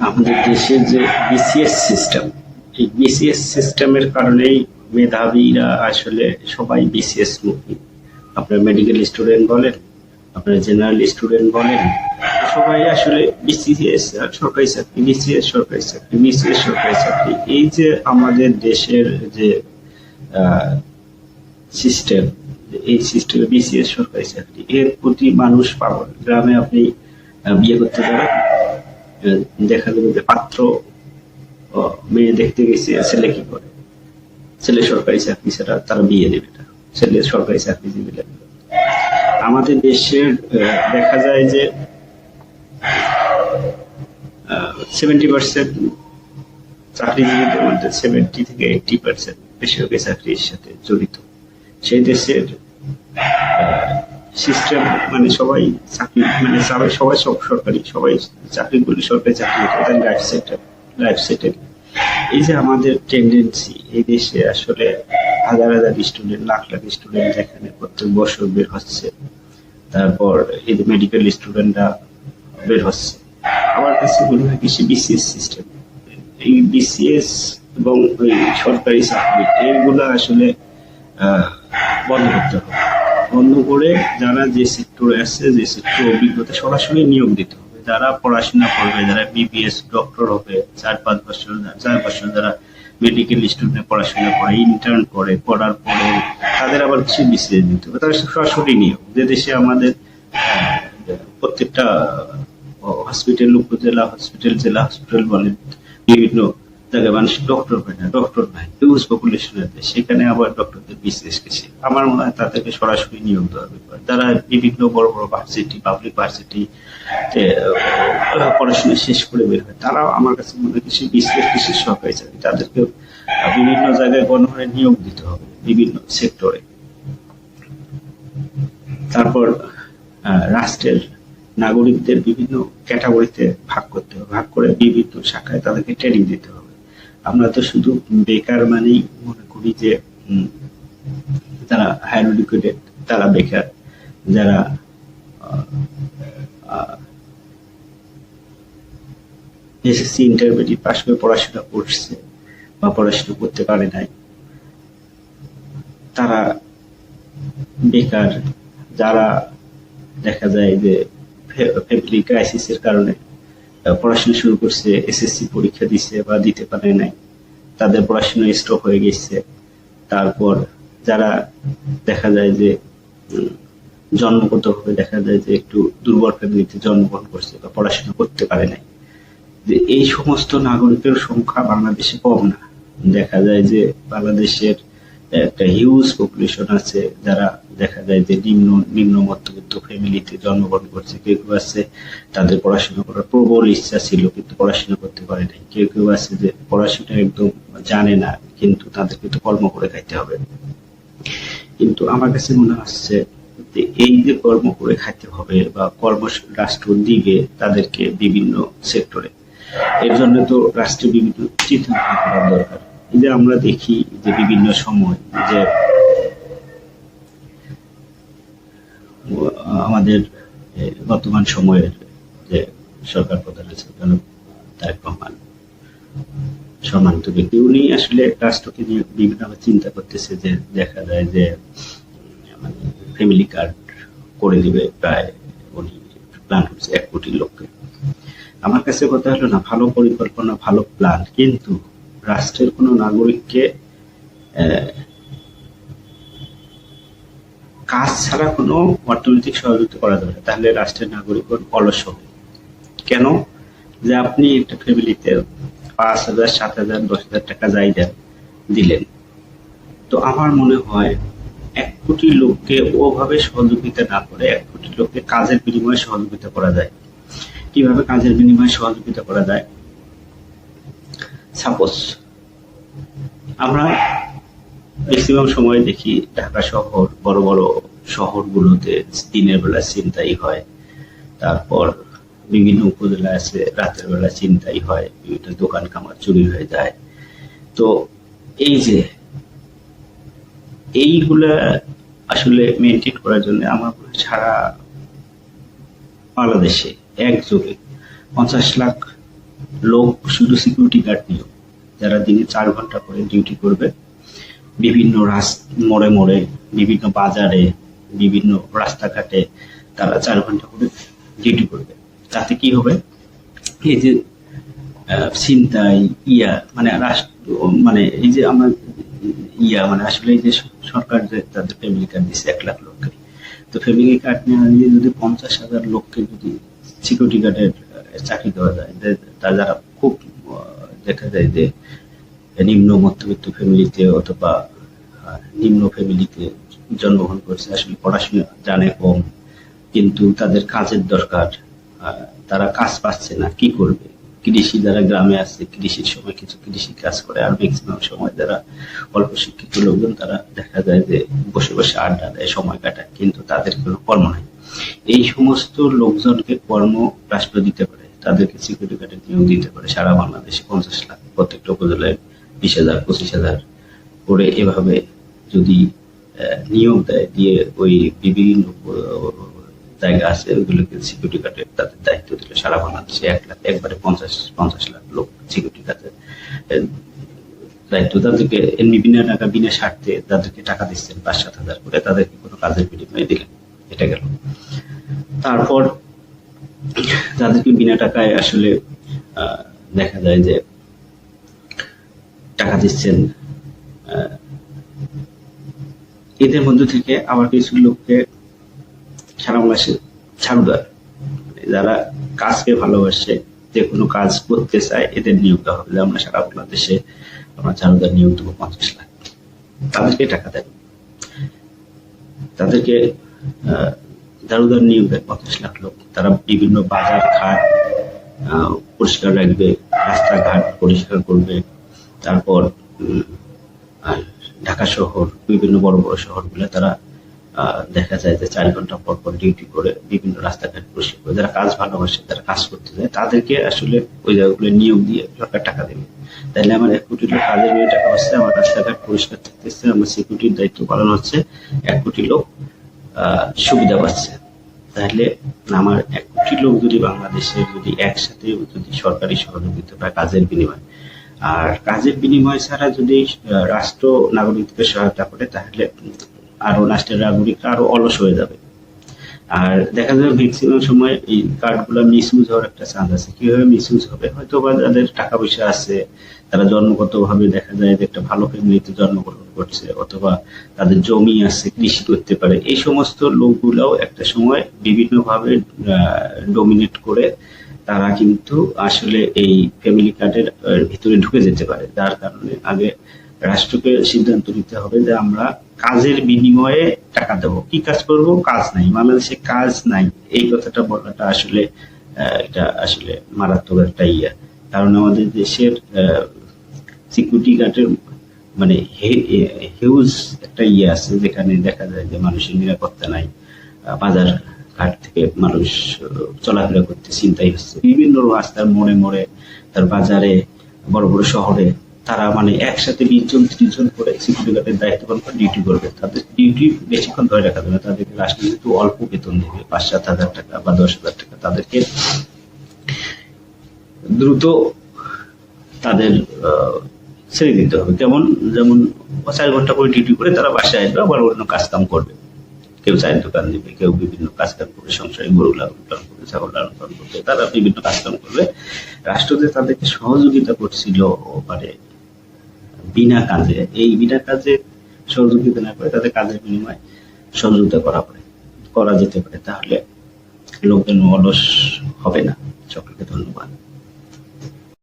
আমাদের দেশের যে বিসিএস সিস্টেম, এই বিসিএস সিস্টেমের কারণেই মেধাবীরা আসলে সবাই বিসিএস মুখী। আপনার মেডিকেল স্টুডেন্ট বলেন, আপনার জেনারেল স্টুডেন্ট বলেন, সবাই আসলে বিসিএস সরকারি চাকরি, বিসিএস সরকারি চাকরি, বিসিএস সরকারি চাকরি। এই যে আমাদের দেশের যে সিস্টেম, এই সিস্টেমে বিসিএস সরকারি চাকরি, এর প্রতি মানুষ পাগল। গ্রামে আপনি বিয়ে করতে যাবেন, দেখা যাবে যে পাত্র মেয়ে দেখতে গেছে, ছেলে কি করে? ছেলে সরকারি চাকরি ছাড়া তারা বিয়ে দেবে না, ছেলে সরকারি চাকরিজীবী লাগবে। আমাদের দেশের দেখা যায় যে 70% চাকরিজীবীদের মধ্যে 70 থেকে 80% বেসরকারি চাকরির সাথে জড়িত। সেই দেশের সিস্টেম মানে সবাই চাকরি, মানে সবাই সব সরকারি, সবাই চাকরিগুলি সরকারি চাকরি, লাইফ সেটেল। এই যে আমাদের টেন্ডেন্সি, এই দেশে আসলে হাজার হাজার স্টুডেন্ট, লাখ লাখ স্টুডেন্ট যেখানে প্রত্যেক বছর বের হচ্ছে, তারপর এই যে মেডিকেল স্টুডেন্টরা বের হচ্ছে, আমার কাছে মনে হয় কিছু বিসিএস সিস্টেম, এই বিসিএস এবং ওই সরকারি চাকরি এইগুলা আসলে বন্ধ করতে হবে। বন্ধ করে যারা যে সেক্টরে আছে, যে সেক্টর অভিজ্ঞতা, সরাসরি নিয়োগ দিতে হবে। যারা পড়াশোনা করবে, যারা বিবিএস ডক্টর হবে, 4-5 বছর 4 বছর যারা মেডিকেল স্টুডেন্ট পড়াশোনা করে, ইন্টার্ন করে, পড়ার পরে তাদের আবার কিছু বিসিএস দিতে হবে। তারা সরাসরি নিয়োগ। যে দেশে আমাদের প্রত্যেকটা হসপিটাল, উপজেলা হসপিটাল, জেলা হসপিটাল বলেন, বিভিন্ন জায়গায় মানুষ ডক্টর হয় না, ডক্টর নাই, হিউজ পপুলেশনের দেশ, সেখানে আবার ডক্টরদের বিসিএস গেছে। আমার মনে হয় তাদেরকে সরাসরি নিয়োগ দেওয়ার ব্যাপার। যারা বিভিন্ন বড় বড় ভার্সিটি, পাবলিক ভার্সিটি পড়াশোনা শেষ করে বের হয়, তারাও আমার কাছে মনে হয় কিছু বিসিএস, বিশেষ সরকারি চাকরি, তাদেরকে বিভিন্ন জায়গায় গণহারে নিয়োগ দিতে হবে, বিভিন্ন সেক্টরে। তারপর রাষ্ট্রের নাগরিকদের বিভিন্ন ক্যাটাগরিতে ভাগ করতে হবে, ভাগ করে বিভিন্ন শাখায় তাদেরকে ট্রেনিং দিতে হবে। আমরা তো শুধু বেকার মানেই মনে করি যে যারা হায়ার এডুকেটেড তারা বেকার, যারা এসএসসি ইন্টারমিডিয়েট পাস করে পড়াশোনা করছে বা পড়াশোনা করতে পারে নাই তারা বেকার। যারা দেখা যায় যে ফ্যামিলি ক্রাইসিসের কারণে পড়াশোনা শুরু করছে, এসএসসি পরীক্ষা দিছে বা দিতে পারে নাই, তাদের পড়াশোনা স্টপ হয়ে গেছে। তারপর যারা দেখা যায় যে জন্মগতভাবে দেখা যায় যে একটু দুর্বল ফ্যামিলিতে জন্মগ্রহণ করছে বা পড়াশোনা করতে পারে নাই, যে এই সমস্ত নাগরিকের সংখ্যা বাংলাদেশে কম না। দেখা যায় যে বাংলাদেশের একটা হিউজ পপুলেশন আছে যারা দেখা যায় যে নিম্ন মধ্যবিত্ত ফ্যামিলিতে জন্মগ্রহণ করছে। কেউ কেউ আছে তাদের পড়াশোনা করার প্রবল ইচ্ছা ছিল কিন্তু পড়াশোনা করতে পারে নাই। কেউ কেউ আছে যে পড়াশোনা একদম জানে না কিন্তু তাদেরকে তো কর্ম করে খাইতে হবে। কিন্তু আমার কাছে মনে হচ্ছে যে এই যে কর্ম করে খাইতে হবে বা কর্ম রাষ্ট্র দিবে তাদেরকে বিভিন্ন সেক্টরে, এর জন্য তো রাষ্ট্রের বিভিন্ন চিন্তা করার দরকার। এই যে আমরা দেখি যে বিভিন্ন সময় যে আমাদের বর্তমান সময়ের যে সরকার প্রধান আছে তারেক রহমান, সম্মানিত ব্যক্তি, উনি আসলে রাষ্ট্রকে নিয়ে বিভিন্ন চিন্তা করতেছে। যে দেখা যায় যে মানে ফ্যামিলি কার্ড করে দিবে, প্রায় উনি প্ল্যান করছে 1 কোটি লোককে। আমার কাছে কথা হলো না, ভালো পরিকল্পনা, ভালো প্ল্যান, কিন্তু রাষ্ট্রের কোন নাগরিককে কাজ ছাড়া কোনো অর্থনৈতিক সহযোগিতা করা যাবে না, তাহলে রাষ্ট্রের নাগরিক অলস হবে। কেন? যে আপনি একটা ফ্যামিলিতে 5,000, 7,000, 10,000 টাকা যাই দেন, দিলেন, তো আমার মনে হয় 1 কোটি লোককে ওভাবে সহযোগিতা না করে 1 কোটি লোককে কাজের বিনিময়ে সহযোগিতা করা যায়। কিভাবে কাজের বিনিময়ে সহযোগিতা করা যায়? সাপোজ আমরা ম্যাক্সিমাম সময় দেখি ঢাকা শহর, বড় বড় শহরগুলোতে দিনের বেলা ছিনতাই হয়, তারপর বিভিন্ন উপজেলা আছে রাতের বেলা ছিনতাই হয়, বিভিন্ন দোকান কামার চুরি হয়ে যায়। তো এই যে এইগুলা আসলে মেনটেন করার জন্য আমার সারা বাংলাদেশে একযোগে 50 লাখ লোক শুধু সিকিউরিটি গার্ড নিয়োগ, যারা দিনে 4 ঘন্টা করে ডিউটি করবে, বিভিন্ন মোড়ে মোড়ে, বিভিন্ন বাজারে, বিভিন্ন রাস্তাঘাটে তারা 4 ঘন্টা করে ডিউটি করবে। তাতে কি হবে, এই যে ছিনতাই মানে রাষ্ট্র মানে এই যে আমার মানে আসলে এই যে সরকার যে তাদের ফ্যামিলি কার্ড দিচ্ছে 1 লাখ লোককে, তো ফ্যামিলি কার্ড নিয়ে যদি 50,000 লোককে যদি সিকিউরিটি গার্ডের চাকরি দেওয়া যায়, তারা যারা খুব দেখা যায় যে নিম্ন মধ্যবিত্ত ফ্যামিলিতে অথবা নিম্ন ফ্যামিলিতে জন্মগ্রহণ করছে, আসলে পড়াশোনা জানে কম, কিন্তু তাদের কাজের দরকার, তারা কাজ পাচ্ছে না, কি করবে? কৃষি যারা গ্রামে আছে, কৃষির সময় কিছু কৃষি কাজ করে, আর ম্যাক্সিমাম সময় যারা অল্প শিক্ষিত লোকজন তারা দেখা যায় যে বসে বসে আড্ডা দেয়, সময় কাটায়, কিন্তু তাদের কোনো কর্ম নাই। এই সমস্ত লোকজনকে কর্ম রাষ্ট্র দিতে পারে, তাদেরকে সিকিউরিটি গার্ডের নিয়োগ দিতে পারে সারা বাংলাদেশে 50 লাখ, প্রত্যেকটা উপজেলায় 20,000 25,000 করে এভাবে যদি নিয়োগ দেয়, দিয়ে ওই বিভিন্ন জায়গা আছে ওইগুলোকে সিকিউরিটি গার্ডের তাদের দায়িত্ব দিলে সারা বাংলাদেশে 1 লাখ, একবারে 50 লাখ লোক সিকিউরিটি গার্ডের দায়িত্ব, তাদেরকে বিনা টাকা বিনা স্বার্থে তাদেরকে টাকা দিচ্ছেন 5-7 হাজার করে, তাদেরকে কোনো কাজের বিনিময়ে দিলেন, এটা গেল। তারপর তাদেরকে বিনা টাকায় আসলে দেখা যায় যে টাকা দিচ্ছেন, এদের মধ্যে থেকে আবার কিছু লোককে সারা বাংলাদেশে ছাড়ুদার, যারা কাজকে ভালোবাসে, যে কোনো কাজ করতে চায়, এদের নিয়োগ দেওয়া হবে। আমরা সারা বাংলাদেশে আমরা ছাড়ুদার নিয়োগ দেবো 50 লাখ, তাদেরকে টাকা দেব, তাদেরকে দারুদার নিয়োগ দেয় 50 লাখ লোক, তারা বিভিন্ন বাজার ঘাট পরিষ্কার রাখবে, রাস্তাঘাট পরিষ্কার করবে, তারপর ঢাকা শহর, বিভিন্ন বড় বড় শহরগুলো তারা দেখা যায় যে 4 ঘন্টা পর পর ডিউটি করে বিভিন্ন রাস্তাঘাট পরিষ্কার করে, যারা কাজ ভালোবাসে, যারা কাজ করতে যায়, তাদেরকে আসলে ওই জায়গাগুলো নিয়োগ দিয়ে সরকার টাকা দেবে। তাহলে আমার 1 কোটি লোক কাজের নিয়ে টাকা পাচ্ছে, আমার রাস্তাঘাট পরিষ্কার থাকতেছে, আমার সিকিউরিটির দায়িত্ব পালন হচ্ছে, 1 কোটি লোক সুবিধা পাচ্ছে। তাহলে আমার 1 কোটি লোক যদি বাংলাদেশের যদি একসাথে যদি সরকারি সহযোগিতা পায় কাজের বিনিময়ে, আর কাজের বিনিময় ছাড়া যদি রাষ্ট্র নাগরিকদের সহায়তা করে, তাহলে আরো রাষ্ট্রের নাগরিকরা আরো অলস হয়ে যাবে। আর দেখা যাবে ম্যাক্সিমাম সময় এই কার্ডগুলো মিসইউজ হওয়ার একটা চান্স আছে। কিভাবে মিসইউজ হবে, হয়তো বা যাদের টাকা পয়সা আছে, তারা জন্মগত ভাবে দেখা যায় যে একটা ভালো ফ্যামিলিতে জন্মগ্রহণ করছে, অথবা তাদের জমি আছে, কৃষি করতে পারে, এই সমস্ত লোকগুলাও একটা সময় বিভিন্ন ভাবে ডমিনেট করে তারা কিন্তু আসলে এই ফ্যামিলি কার্ডের ভিতরে ঢুকে যেতে পারে। যার কারণে আগে রাষ্ট্রকে সিদ্ধান্ত নিতে হবে যে আমরা কাজের বিনিময়ে টাকা দেবো। কি কাজ করব? কাজ নাই, বাংলাদেশে কাজ নাই, এই কথাটা বলাটা আসলে এটা আসলে মারাত্মক একটা কারণ আমাদের দেশের সিকিউরিটি গার্ডের মানে হিউজ একটা আছে, যেখানে দেখা যায় যে মানুষের নিরাপত্তা নাই, বাজার ঘাট থেকে মানুষ চলাফেরা করতে চিন্তাই হচ্ছে, বিভিন্ন রাস্তার মোড়ে মোড়ে, তার বাজারে, বড় বড় শহরে তারা মানে একসাথে 20 জন 30 জন করে সিকিউরিটি গার্ডের দায়িত্ব পালন করে ডিউটি করবে। তাদের ডিউটি বেশিক্ষণ ধরে রাখা যাবে না, তাদেরকে রাষ্ট্র কিন্তু অল্প বেতন দেবে, 5-7 হাজার টাকা বা 10 হাজার টাকা, তাদেরকে দ্রুত তাদের ছেড়ে দিতে হবে। যেমন 4 ঘন্টা করে ডিউটি করে তারা বাসায় আসবে, আবার অন্য কাজ কাম করবে, কেউ চায়ের দোকান দিবে, কেউ বিভিন্ন কাজ কাম করবে, সংসারে গরু লালন পালন করবে, ছাগল লালন পালন করবে, তারা বিভিন্ন কাজ কাম করবে। রাষ্ট্র যে তাদেরকে সহযোগিতা করছিল মানে বিনা কাজে, এই বিনা কাজে সহযোগিতা না করে তাদের কাজের বিনিময়ে সহযোগিতা করা যেতে পারে, তাহলে লোকজন অলস হবে না। সকলকে ধন্যবাদ।